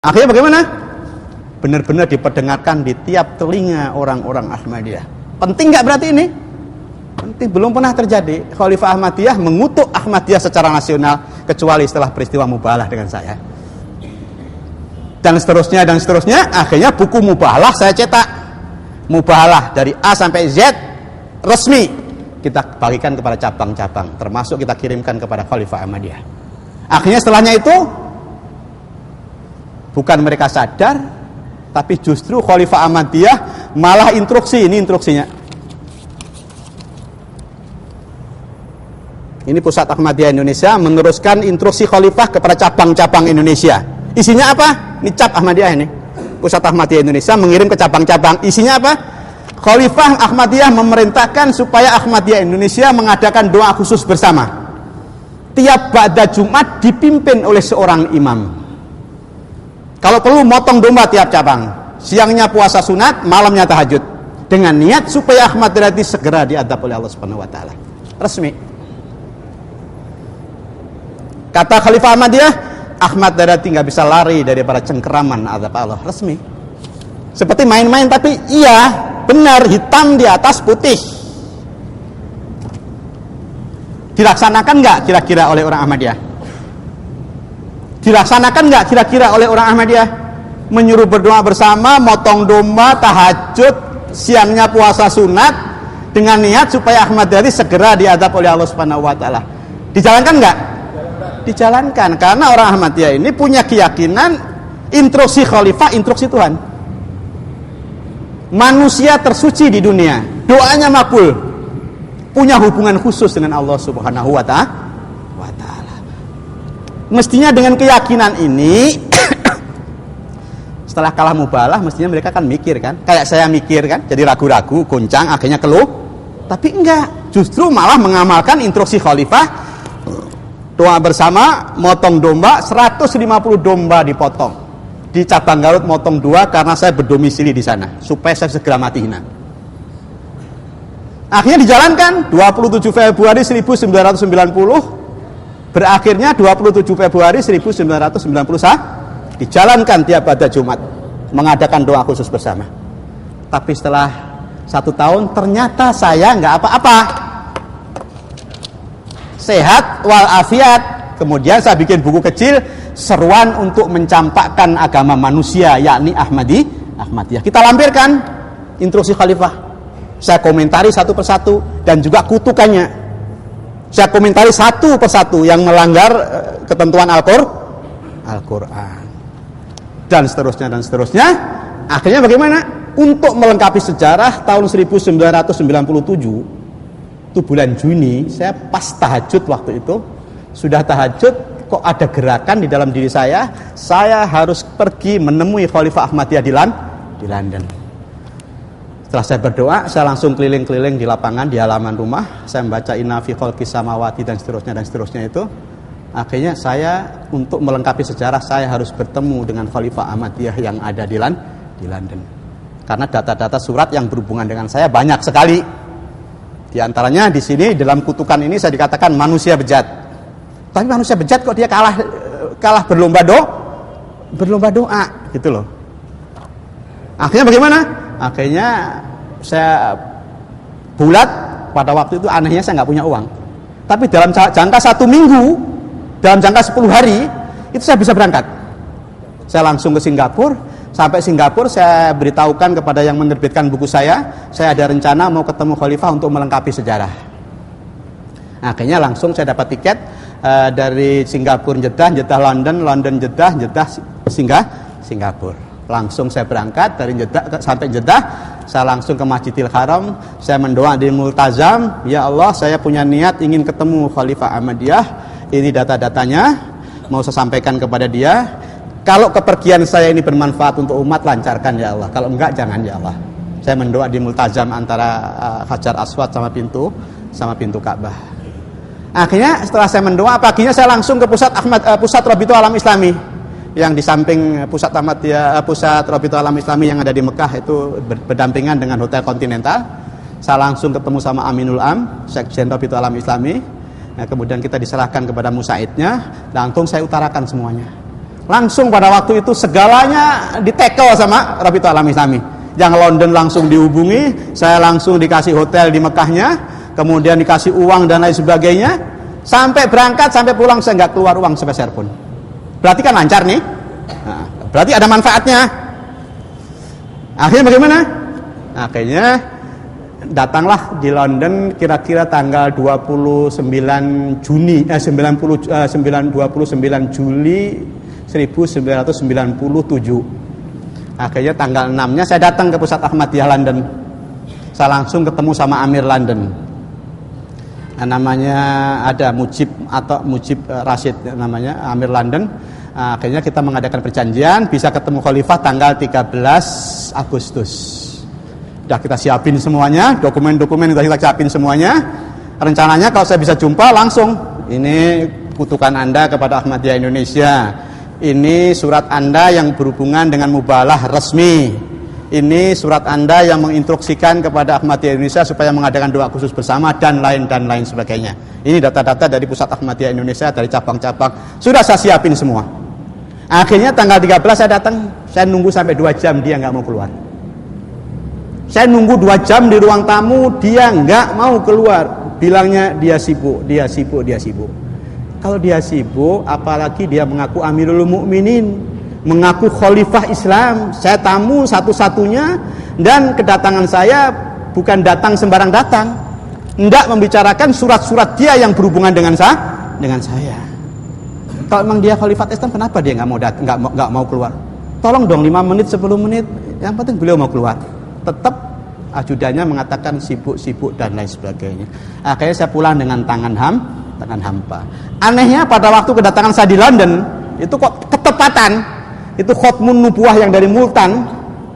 Akhirnya bagaimana? Benar-benar diperdengarkan di tiap telinga orang-orang Ahmadiyah. Penting nggak berarti ini? Penting. Belum pernah terjadi Khalifah Ahmadiyah mengutuk Ahmadiyah secara nasional kecuali setelah peristiwa Mubahalah dengan saya. Dan seterusnya dan seterusnya. Akhirnya buku Mubahalah saya cetak. Mubahalah dari A sampai Z resmi kita bagikan kepada cabang-cabang, termasuk kita kirimkan kepada Khalifah Ahmadiyah. Akhirnya setelahnya itu bukan mereka sadar, tapi justru Khalifah Ahmadiyah malah instruksi. Ini instruksinya. Ini Pusat Ahmadiyah Indonesia meneruskan instruksi Khalifah kepada cabang-cabang Indonesia. Isinya apa? Ini cap Ahmadiyah ini. Pusat Ahmadiyah Indonesia mengirim ke cabang-cabang. Isinya apa? Khalifah Ahmadiyah memerintahkan supaya Ahmadiyah Indonesia mengadakan doa khusus bersama. Tiap ba'da Jumat dipimpin oleh seorang imam. Kalau perlu motong domba tiap cabang. Siangnya puasa sunat, malamnya tahajud. Dengan niat supaya Ahmad Darati segera diadab oleh Allah Subhanahu wa taala. Resmi. Kata Khalifah Ahmadiyah, Ahmad Darati nggak bisa lari daripada cengkeraman adab Allah. Resmi. Seperti main-main, tapi iya, benar, hitam di atas putih. Dilaksanakan nggak kira-kira oleh orang Ahmadiyah? Dilaksanakan nggak kira-kira oleh orang Ahmadiyah? Menyuruh berdoa bersama, motong domba, tahajud, siangnya puasa sunat dengan niat supaya Ahmad Darati segera diadab oleh Allah Subhanahu wa taala. Dijalankan nggak? Dijalankan, karena orang Ahmadiyah ini punya keyakinan instruksi khalifah, instruksi Tuhan. Manusia tersuci di dunia, doanya makbul, punya hubungan khusus dengan Allah Subhanahu wa taala. Mestinya dengan keyakinan ini setelah kalah Mubahalah mestinya mereka kan mikir kan, kayak saya mikir kan, jadi ragu-ragu, goncang, akhirnya keluh. Tapi enggak, justru malah mengamalkan instruksi khalifah. Doa bersama, motong domba, 150 domba dipotong. Di cabang Garut motong 2 karena saya berdomisili di sana, supaya saya segera mati hina. Akhirnya dijalankan 27 Februari 1990. Berakhirnya 27 Februari 1991 dijalankan tiap pada Jumat mengadakan doa khusus bersama. Tapi setelah 1 tahun ternyata saya nggak apa-apa, sehat walafiat. Kemudian saya bikin buku kecil, seruan untuk mencampakkan agama manusia, yakni Ahmadiyah. Kita lampirkan instruksi khalifah. Saya komentari satu persatu dan juga kutukannya. Saya komentari satu persatu yang melanggar ketentuan Al-Quran. Dan seterusnya dan seterusnya. Akhirnya bagaimana? Untuk melengkapi sejarah, tahun 1997, itu bulan Juni, saya pas tahajud waktu itu. Sudah tahajud, kok ada gerakan di dalam diri saya harus pergi menemui Khalifah Ahmadiyah di London. Setelah saya berdoa, saya langsung keliling-keliling di lapangan, di halaman rumah. Saya membaca Inna fi khalqis samawati dan seterusnya itu. Akhirnya saya, untuk melengkapi sejarah, saya harus bertemu dengan Khalifah Ahmadiyah yang ada di London. Karena data-data surat yang berhubungan dengan saya banyak sekali. Di antaranya di sini, dalam kutukan ini saya dikatakan manusia bejat. Tapi manusia bejat kok dia kalah berlomba doa gitu loh. Akhirnya bagaimana? Akhirnya saya bulat. Pada waktu itu anehnya saya nggak punya uang. Tapi dalam jangka 1 minggu, dalam jangka 10 hari, itu saya bisa berangkat. Saya langsung ke Singapura. Sampai Singapura saya beritahukan kepada yang menerbitkan buku saya ada rencana mau ketemu Khalifah untuk melengkapi sejarah. Akhirnya langsung saya dapat tiket dari Singapura Jeddah London, London Jeddah Singapura. Langsung saya berangkat dari Jeddah sampai Jeddah, saya langsung ke Masjidil Haram, saya mendoa di Multazam, ya Allah, saya punya niat ingin ketemu Khalifah Ahmadiyah, ini data-datanya, mau saya sampaikan kepada dia. Kalau kepergian saya ini bermanfaat untuk umat, lancarkan ya Allah. Kalau enggak, jangan ya Allah. Saya mendoa di Multazam antara Hajar Aswad sama pintu Ka'bah. Akhirnya setelah saya mendoa, paginya saya langsung ke pusat Rabitul Alam Islami yang di samping pusat Rabitul Alam Islami yang ada di Mekah, itu berdampingan dengan Hotel Continental. Saya langsung ketemu sama Aminul Am, Sekjen Rabitul Alam Islami. Nah, kemudian kita diserahkan kepada musaidnya, langsung saya utarakan semuanya. Langsung pada waktu itu segalanya ditekel sama Rabitatul Alam Islami. Yang London langsung dihubungi, saya langsung dikasih hotel di Mekahnya, kemudian dikasih uang dan lain sebagainya. Sampai berangkat, sampai pulang saya nggak keluar uang sepeser pun. Berarti kan lancar nih. Nah, berarti ada manfaatnya. Akhirnya bagaimana? Akhirnya datanglah di London kira-kira tanggal 29 Juli 1997. Akhirnya tanggal 6-nya saya datang ke pusat Ahmadiyah London. Saya langsung ketemu sama Amir London. Namanya ada Mujib Rashid namanya, Amir London. Akhirnya kita mengadakan perjanjian bisa ketemu Khalifah tanggal 13 Agustus. Sudah kita siapin semuanya, dokumen-dokumen sudah kita siapin semuanya. Rencananya kalau saya bisa jumpa langsung, ini kutukan Anda kepada Ahmadiyah Indonesia. Ini surat Anda yang berhubungan dengan mubalah resmi. Ini surat Anda yang menginstruksikan kepada Ahmadiyah Indonesia supaya mengadakan doa khusus bersama dan lain sebagainya. Ini data-data dari pusat Ahmadiyah Indonesia, dari cabang-cabang. Sudah saya siapin semua. Akhirnya tanggal 13 saya datang, saya nunggu sampai 2 jam dia nggak mau keluar. Saya nunggu 2 jam di ruang tamu, dia nggak mau keluar. Bilangnya dia sibuk. Kalau dia sibuk, apalagi dia mengaku Amirul Mukminin, mengaku Khalifah Islam. Saya tamu satu-satunya, dan kedatangan saya bukan datang sembarang datang. Tidak membicarakan surat-surat dia yang berhubungan dengan saya. Kalau memang dia Khalifah Islam, kenapa dia nggak mau keluar? Tolong dong 5 menit, 10 menit. Yang penting beliau mau keluar. Tetap ajudannya mengatakan sibuk dan lain sebagainya. Akhirnya saya pulang dengan tangan hampa. Anehnya pada waktu kedatangan saya di London itu kok ketepatan. Itu khotmun nubuah yang dari Multan.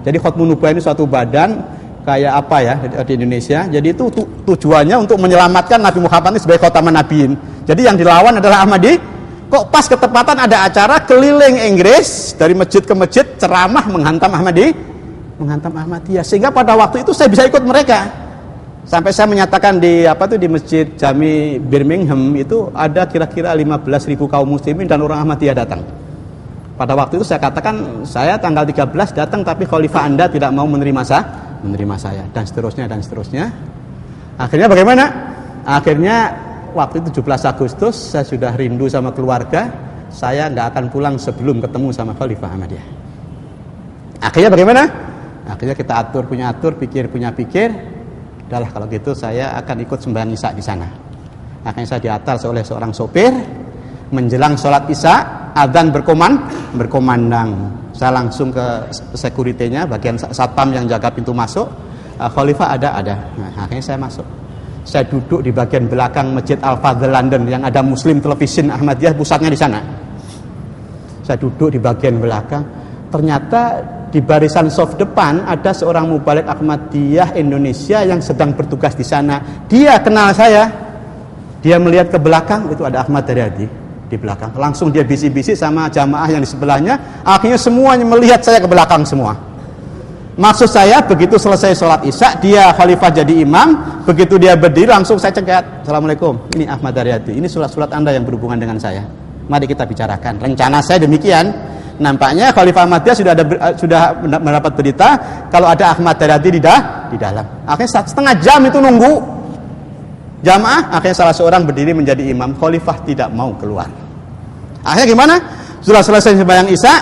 Jadi khotmun nubuah ini suatu badan kayak apa ya di Indonesia. Jadi itu tujuannya untuk menyelamatkan Nabi Muhammad ini sebagai khataman nabiin. Jadi yang dilawan adalah Ahmadi. Kok pas ketepatan ada acara keliling Inggris dari masjid ke masjid ceramah menghantam Ahmadiyah, sehingga pada waktu itu saya bisa ikut mereka. Sampai saya menyatakan di Masjid Jami Birmingham itu ada kira-kira 15.000 kaum muslimin dan orang Ahmadiyah datang. Pada waktu itu saya katakan, saya tanggal 13 datang tapi khalifah Anda tidak mau menerima saya dan seterusnya. Akhirnya bagaimana? Akhirnya waktu itu 17 Agustus saya sudah rindu sama keluarga. Saya nggak akan pulang sebelum ketemu sama khalifah Ahmadiyah. Akhirnya bagaimana? Akhirnya kita pikir. Udahlah kalau gitu saya akan ikut sembahyang Isya di sana. Akhirnya saya diatar oleh seorang sopir. Menjelang sholat Isya, adzan berkomandang. Saya langsung ke security-nya, bagian satpam yang jaga pintu masuk. Khalifah ada. Nah, akhirnya saya masuk. Saya duduk di bagian belakang Masjid Al-Fadl London yang ada Muslim Television Ahmadiyah, pusatnya di sana. Saya duduk di bagian belakang. Ternyata di barisan soft depan ada seorang mubalik Ahmadiyah Indonesia yang sedang bertugas di sana. Dia kenal saya. Dia melihat ke belakang, itu ada Ahmad Daryadi di belakang. Langsung dia bisik-bisik sama jamaah yang di sebelahnya. Akhirnya semuanya melihat saya ke belakang semua. Maksud saya begitu selesai sholat Isya, dia khalifah jadi imam. Begitu dia berdiri langsung saya cegat. Assalamualaikum, ini Ahmad Daryadi. Ini surat-surat Anda yang berhubungan dengan saya. Mari kita bicarakan. Rencana saya demikian. Nampaknya Khalifah Ahmadiyah sudah mendapat berita kalau ada Ahmad Daryadi di dalam. Akhirnya setengah jam itu nunggu jamaah. Akhirnya salah seorang berdiri menjadi imam. Khalifah tidak mau keluar. Akhirnya gimana? Sudah selesai sembahyang Isya.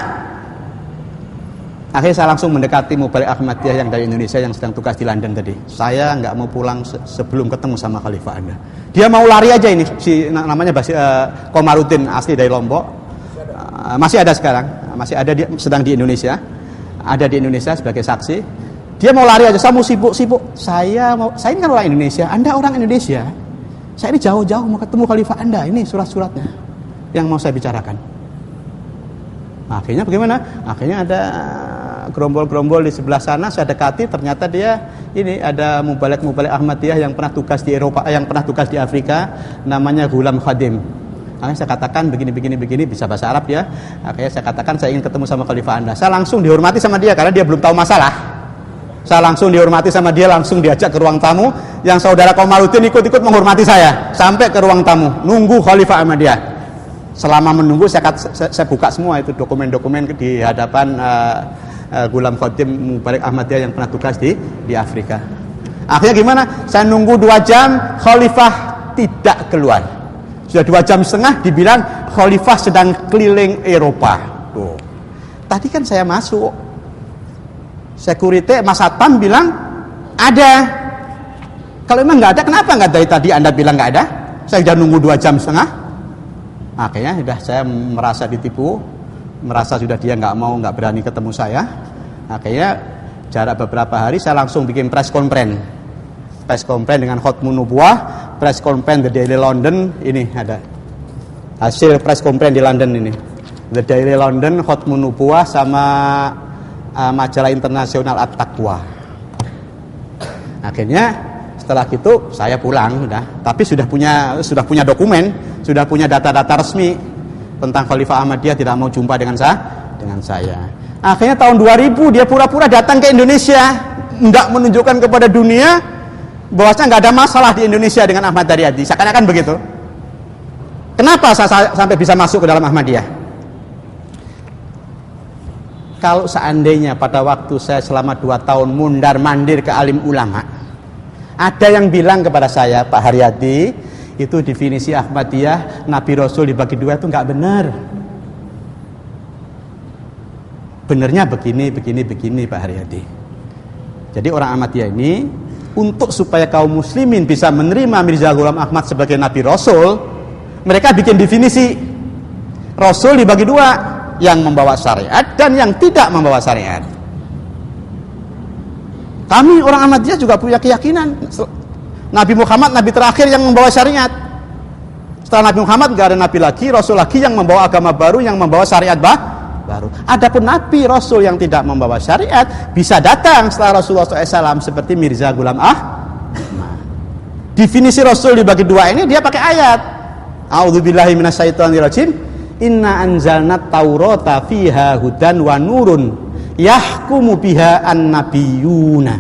Akhirnya saya langsung mendekati mubalik Ahmadiyah yang dari Indonesia yang sedang tugas di London tadi. Saya nggak mau pulang sebelum ketemu sama Khalifah Anda. Dia mau lari aja ini. Namanya Komarudin, asli dari Lombok. Masih ada sekarang, masih ada sedang di Indonesia, ada di Indonesia sebagai saksi. Dia mau lari aja, saya mau sibuk. Saya ini kan orang Indonesia, Anda orang Indonesia. Saya ini jauh-jauh mau ketemu khalifah Anda, ini surat-suratnya yang mau saya bicarakan. Akhirnya bagaimana? Akhirnya ada gerombol-gerombol di sebelah sana, saya dekati, ternyata dia ini ada mubalik Ahmadiyah yang pernah tugas di Eropa, yang pernah tugas di Afrika, namanya Ghulam Khadim. Akhirnya saya katakan begini, bisa bahasa Arab ya. Akhirnya saya katakan saya ingin ketemu sama khalifah Anda. Saya langsung dihormati sama dia karena dia belum tahu masalah. Saya langsung dihormati sama dia, langsung diajak ke ruang tamu. Yang saudara Komarudin ikut-ikut menghormati saya sampai ke ruang tamu, nunggu khalifah Ahmadiyah. Selama menunggu saya buka semua itu dokumen-dokumen di hadapan Ghulam Khadim Mubarak Ahmadiyah yang pernah tugas di Afrika. Akhirnya gimana? Saya nunggu 2 jam, khalifah tidak keluar. Sudah 2 jam setengah dibilang khalifah sedang keliling Eropa. Tuh. Tadi kan saya masuk. Security Mas Satpam bilang ada. Kalau memang nggak ada, kenapa nggak dari tadi Anda bilang nggak ada? Saya sudah nunggu 2 jam setengah. Akhirnya sudah saya merasa ditipu, merasa sudah dia nggak berani ketemu saya. Akhirnya jarak beberapa hari saya langsung bikin press conference dengan Khotmun Nubuwah, press conference The Daily London. Ini ada hasil press conference di London ini, The Daily London, Khotmun Nubuwah sama majalah internasional At-Taqwa. Akhirnya setelah itu saya pulang sudah, tapi sudah punya dokumen, sudah punya data-data resmi tentang Khalifah Ahmadiyah tidak mau jumpa dengan saya. Akhirnya tahun 2000 dia pura-pura datang ke Indonesia, tidak menunjukkan kepada dunia bahwasanya nggak ada masalah di Indonesia dengan Ahmad Daryadi. Seakan-akan begitu. Kenapa saya sampai bisa masuk ke dalam Ahmadiyah? Kalau seandainya pada waktu saya selama 2 tahun mundar-mandir ke alim ulama, ada yang bilang kepada saya, Pak Haryadi, itu definisi Ahmadiyah Nabi Rasul dibagi 2 itu nggak benar. Benernya begini Pak Haryadi. Jadi orang Ahmadiyah ini untuk supaya kaum muslimin bisa menerima Mirza Ghulam Ahmad sebagai Nabi Rasul, mereka bikin definisi Rasul dibagi 2, yang membawa syariat dan yang tidak membawa syariat. Kami orang Ahmadiyah juga punya keyakinan Nabi Muhammad Nabi terakhir yang membawa syariat. Setelah Nabi Muhammad gak ada Nabi lagi, Rasul lagi yang membawa agama baru, yang membawa syariat baru. Adapun Nabi Rasul yang tidak membawa syariat bisa datang setelah Rasulullah SAW seperti Mirza Ghulam Ahmad. Definisi Rasul dibagi 2 ini dia pakai ayat. A'udzubillahi minasyaitonirrajim. Inna anzalna taurata fiha hudan wa nurun yahkumu biha an-nabiyuna.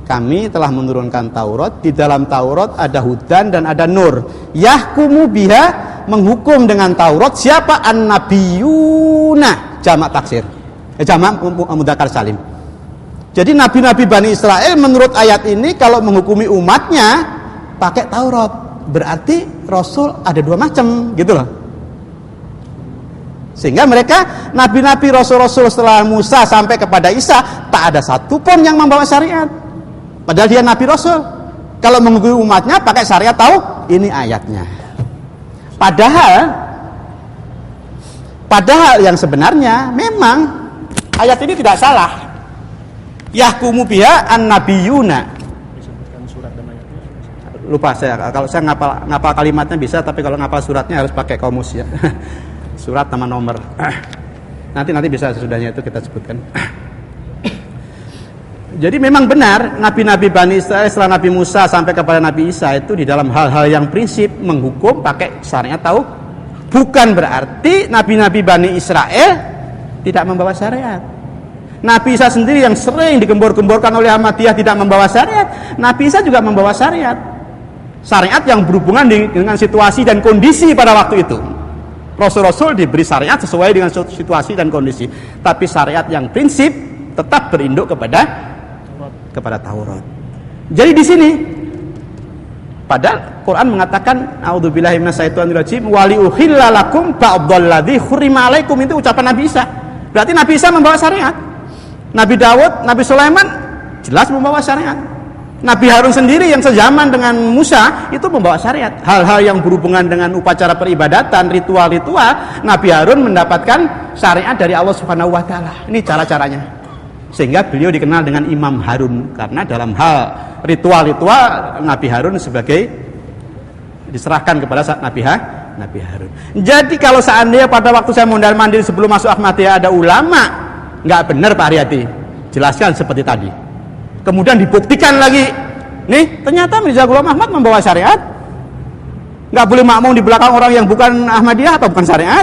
Kami telah menurunkan Taurat, di dalam Taurat ada hudan dan ada nur. Yahkumu biha, menghukum dengan Taurat siapa? An-nabiyuna, jamak taksir. Jamak mudzakkar salim. Jadi nabi-nabi Bani Israel menurut ayat ini kalau menghukumi umatnya pakai Taurat. Berarti Rasul ada 2 macam, gitu loh. Sehingga mereka nabi-nabi Rasul-Rasul setelah Musa sampai kepada Isa tak ada satupun yang membawa syariat. Padahal dia Nabi Rasul. Kalau menghukumi umatnya pakai syariat, tahu ini ayatnya. Padahal yang sebenarnya memang ayat ini tidak salah. Yahkumu biha an-nabiyuna. Lupa saya, kalau saya ngapal kalimatnya bisa, tapi kalau ngapal suratnya harus pakai kamus ya. Surat sama nomor. Nanti bisa sesudahnya itu kita sebutkan. Jadi memang benar nabi-nabi Bani Israel setelah Nabi Musa sampai kepada Nabi Isa itu di dalam hal-hal yang prinsip menghukum pakai syariat, tahu? Bukan berarti nabi-nabi Bani Israel tidak membawa syariat. Nabi Isa sendiri yang sering digembor-gemborkan oleh Ahmadiyah tidak membawa syariat, Nabi Isa juga membawa syariat. Syariat yang berhubungan dengan situasi dan kondisi pada waktu itu. Rasul-Rasul diberi syariat sesuai dengan situasi dan kondisi, tapi syariat yang prinsip tetap berinduk kepada Taurat. Jadi di sini padahal Quran mengatakan a'udzubillahi minasyaitonirrajim wa liuhilla lakum ba'dalladzi hurrima alaikum, itu ucapan Nabi Isa. Berarti Nabi Isa membawa syariat. Nabi Daud, Nabi Sulaiman jelas membawa syariat. Nabi Harun sendiri yang sezaman dengan Musa itu membawa syariat. Hal-hal yang berhubungan dengan upacara peribadatan, ritual-ritual, Nabi Harun mendapatkan syariat dari Allah Subhanahu wa taala. Ini cara-caranya. Sehingga beliau dikenal dengan Imam Harun karena dalam hal ritual-ritual Nabi Harun sebagai diserahkan kepada Nabi Harun. Jadi kalau seandainya pada waktu saya mondar-mandir sebelum masuk Ahmadiyah ada ulama, nggak benar Pak Haryadi. Jelaskan seperti tadi. Kemudian dibuktikan lagi, nih ternyata Mirza Ghulam Ahmad membawa syariat. Nggak boleh makmum di belakang orang yang bukan Ahmadiyah atau bukan syariat.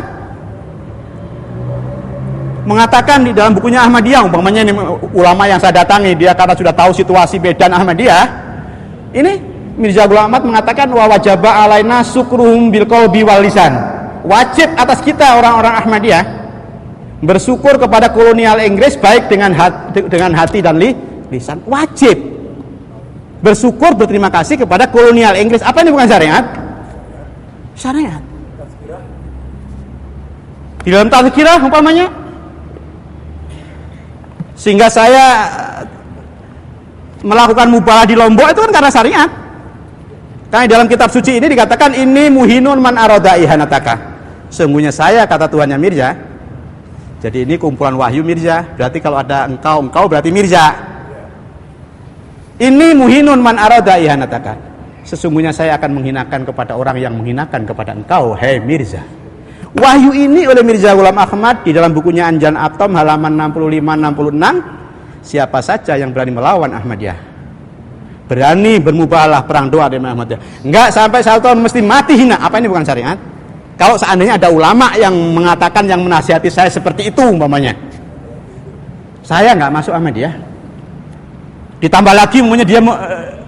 Mengatakan di dalam bukunya Ahmadiyah, umpamanya ini ulama yang saya datangi, dia karena sudah tahu situasi Medan Ahmadiyah, ini Mirza Ghulam Ahmad mengatakan wa wajaba alaina sukruhum bil qalbi wal lisan. wajib atas kita orang-orang Ahmadiyah bersyukur kepada kolonial Inggris baik dengan hati dan lisan. Wajib bersyukur, berterima kasih kepada kolonial Inggris. Apa ini bukan syariat? Syariat. Di dalam tazkirah umpamanya, sehingga saya melakukan mubalah di Lombok itu kan karena syariat. Karena dalam kitab suci ini dikatakan ini muhinun man arada ihanataka. Sesungguhnya saya, kata Tuhannya Mirza. Jadi ini kumpulan wahyu Mirza. Berarti kalau ada engkau berarti Mirza. Ini muhinun man arada ihanataka. Sesungguhnya saya akan menghinakan kepada orang yang menghinakan kepada engkau, hei Mirza. Wahyu ini oleh Mirza Ghulam Ahmad di dalam bukunya Anjan Atom halaman 65-66. Siapa saja yang berani melawan Ahmadiyah, berani bermubalah perang doa dengan Ahmadiyah, enggak sampai 1 tahun mesti mati hina. Apa ini bukan syariat? Kalau seandainya ada ulama yang mengatakan, yang menasihati saya seperti itu umpamanya, saya enggak masuk Ahmadiyah. Ditambah lagi umpamanya dia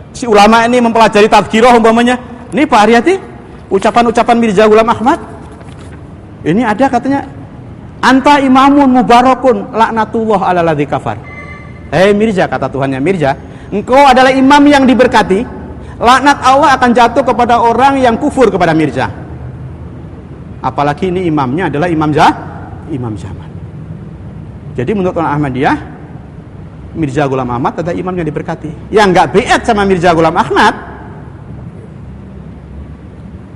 si ulama ini mempelajari tazkirah umpamanya. Ini Pak Haryati, ucapan-ucapan Mirza Ghulam Ahmad. Ini ada katanya, anta imamun mubarakun laknatullah ala ladzi kafar. Hei Mirza, kata Tuhannya Mirza, engkau adalah imam yang diberkati, laknat Allah akan jatuh kepada orang yang kufur kepada Mirza. Apalagi ini imamnya adalah imam zaman. Jadi menurut orang Ahmadiyah, Mirza Ghulam Ahmad adalah imam yang diberkati. Yang enggak beat sama Mirza Ghulam Ahmad,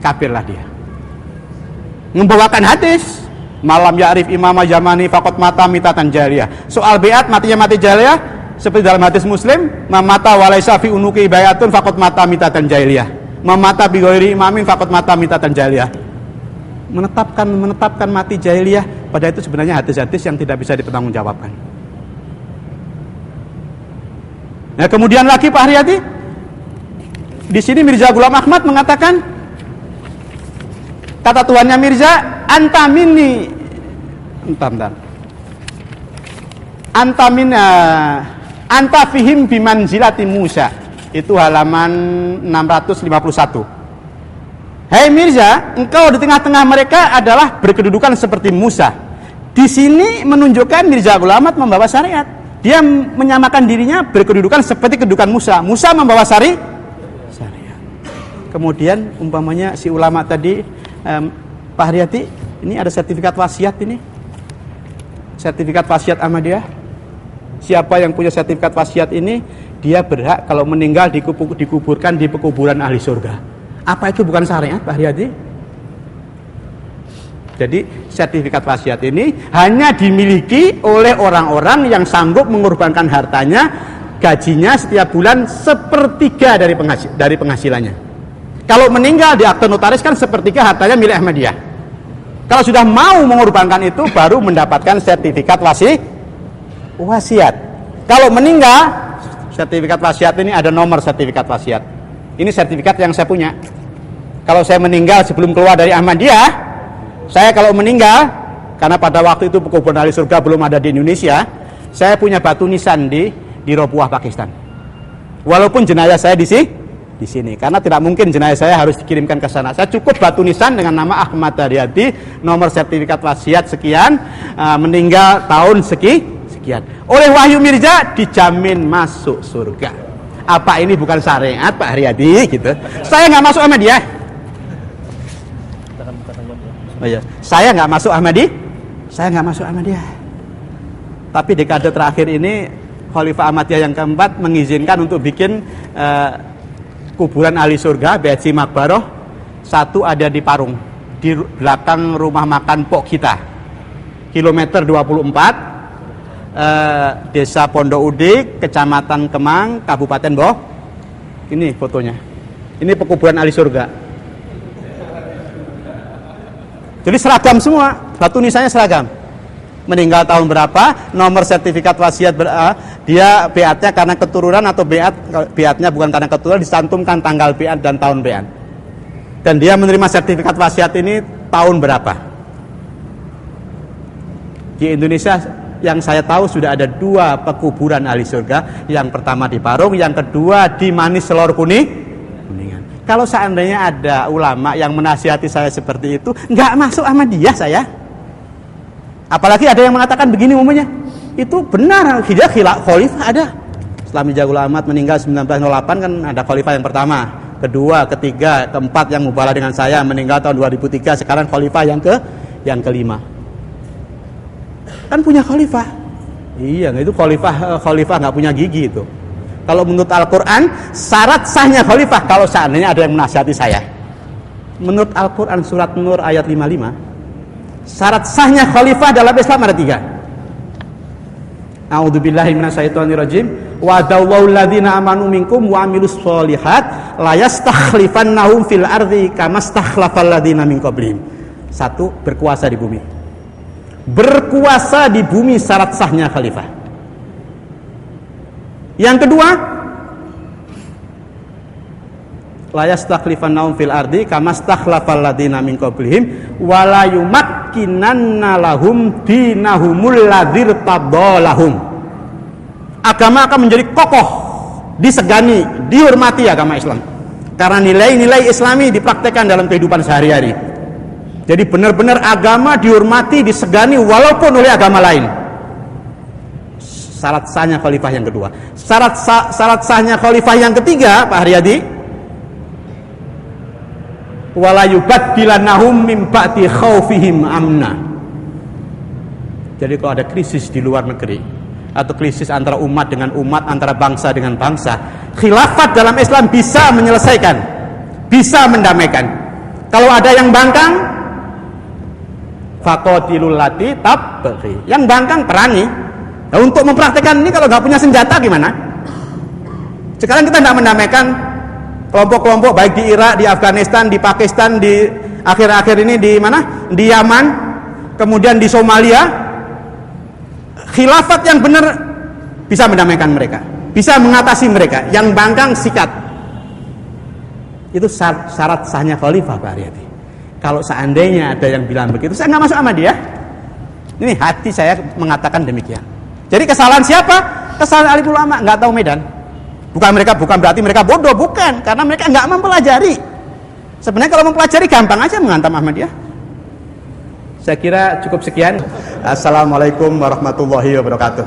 kafirlah dia. Membawakan hadis malam ya'rif imamah zamani faqad mata mitatan jariyah. Soal beat, matinya mati jariyah, seperti dalam hadis Muslim, mamata walaisa fi unuki bayatun faqad mata mitatan jariyah. Mamata bi ghairi imamin faqad mata mitatan jariyah. Menetapkan mati jahiliyah, pada itu sebenarnya hadis-hadis yang tidak bisa dipertanggungjawabkan. Nah, kemudian lagi Pak Haryati, di sini Mirza Ghulam Ahmad mengatakan, kata Tuhannya Mirza, anta minni, anta fihim bimanzilati Musa. Itu halaman 651. Hei Mirza, engkau di tengah-tengah mereka adalah berkedudukan seperti Musa. Di sini menunjukkan Mirza Ghulam Ahmad membawa syariat. Dia menyamakan dirinya berkedudukan seperti kedudukan Musa. Musa membawa syariat. Kemudian umpamanya si ulama tadi, Pak Haryati, ini ada sertifikat wasiat ini. Sertifikat wasiat Ahmadiyah. Siapa yang punya sertifikat wasiat ini, dia berhak kalau meninggal dikuburkan di pekuburan ahli surga. Apa itu bukan syariat, Pak Haryati? Jadi sertifikat wasiat ini hanya dimiliki oleh orang-orang yang sanggup mengorbankan hartanya, gajinya setiap bulan 1/3 dari penghasilannya. Kalau meninggal di akte notaris kan 1/3 hartanya milik Ahmadiyah. Kalau sudah mau mengorbankan itu baru mendapatkan sertifikat wasiat. Kalau meninggal, sertifikat wasiat ini ada nomor sertifikat wasiat. Ini sertifikat yang saya punya. Kalau saya meninggal sebelum keluar dari Ahmadiyah, saya kalau meninggal, karena pada waktu itu pekuburan ahli surga belum ada di Indonesia, saya punya batu nisan di Robuah, Pakistan. Walaupun jenazah saya di sini, karena tidak mungkin jenazah saya harus dikirimkan ke sana. Saya cukup batu nisan dengan nama Ahmad Haryati, nomor sertifikat wasiat sekian, meninggal tahun sekian. Oleh Wahyu Mirza dijamin masuk surga. Apa ini bukan syariat, Pak Haryati? Gitu. Saya nggak masuk Ahmadiyah. Oh iya. Saya nggak masuk Ahmadiyah. Tapi dekade terakhir ini Khalifah Ahmadiyah yang keempat mengizinkan untuk bikin kuburan ahli surga, BHC Makbaroh. Satu ada di Parung, di belakang rumah makan Pok kita, kilometer 24, Desa Pondok Udik, Kecamatan Kemang, Kabupaten Ini fotonya. Ini pekuburan ahli surga. Jadi seragam semua, batu nisannya seragam. Meninggal tahun berapa, nomor sertifikat wasiat dia beatnya karena keturunan atau beatnya bukan karena keturunan, disantumkan tanggal beat dan tahun beat. Dan dia menerima sertifikat wasiat ini tahun berapa. Di Indonesia yang saya tahu sudah ada 2 pekuburan ahli surga. Yang pertama di Parung, yang kedua di Manis Selor Kuningan. Kalau seandainya ada ulama yang menasihati saya seperti itu, nggak masuk Ahmadiyah saya. Apalagi ada yang mengatakan begini umumnya, itu benar, khalifah ada. Setelah Mirza Ghulam Ahmad meninggal 1908 kan ada khalifah yang pertama, kedua, ketiga, keempat yang mubalah dengan saya meninggal tahun 2003, sekarang khalifah yang kelima. Kan punya khalifah. Iya, itu khalifah nggak punya gigi itu. Kalau menurut Al-Quran, syarat sahnya khalifah kalau seandainya ada yang menasihati saya. Menurut Al-Quran surat Nur ayat 55, syarat sahnya khalifah dalam Islam ada 3. A'udzubillahi minasyaitonirrajim. Wa'adallahu alladziina amanu minkum wa 'amilus sholihat la yastakhlifannahum fil ardi kama stakhlafal ladziina min qablihim. 1. Berkuasa di bumi. Berkuasa di bumi syarat sahnya khalifah. Yang kedua, la yastakhlifannahum fil ardi kama stakhlafal ladziina min qablihim wa la yumakkinanna lahum dinahumul ladzir tadallahum. Agama akan menjadi kokoh, disegani, dihormati agama Islam. Karena nilai-nilai Islami dipraktekkan dalam kehidupan sehari-hari. Jadi benar-benar agama dihormati, disegani walaupun oleh agama lain. Syarat sahnya khalifah yang kedua. Syarat sahnya khalifah yang ketiga, Pak Haryadi, wala yubaddilannahum min ba'di khaufihim amna. Jadi kalau ada krisis di luar negeri atau krisis antara umat dengan umat, antara bangsa dengan bangsa, khilafat dalam Islam bisa menyelesaikan, bisa mendamaikan. Kalau ada yang bangkang, faqatilul lati tabghi. Yang bangkang perangi. Nah, untuk mempraktekkan ini kalau nggak punya senjata gimana? Sekarang kita tidak mendamaikan kelompok-kelompok baik di Irak, di Afghanistan, di Pakistan, di akhir-akhir ini di mana? Di Yaman, kemudian di Somalia. Khilafat yang benar bisa mendamaikan mereka, bisa mengatasi mereka. Yang bangkang sikat. Itu syarat sahnya khalifah, Pak Haryadi. Kalau seandainya ada yang bilang begitu, saya nggak masuk sama dia. Ini hati saya mengatakan demikian. Jadi kesalahan siapa? Kesalahan alim ulama, nggak tahu medan. Bukan berarti mereka bodoh, bukan, karena mereka nggak mempelajari. Sebenarnya kalau mempelajari gampang aja menghantam Ahmadiyah. Saya kira cukup sekian. Assalamualaikum warahmatullahi wabarakatuh.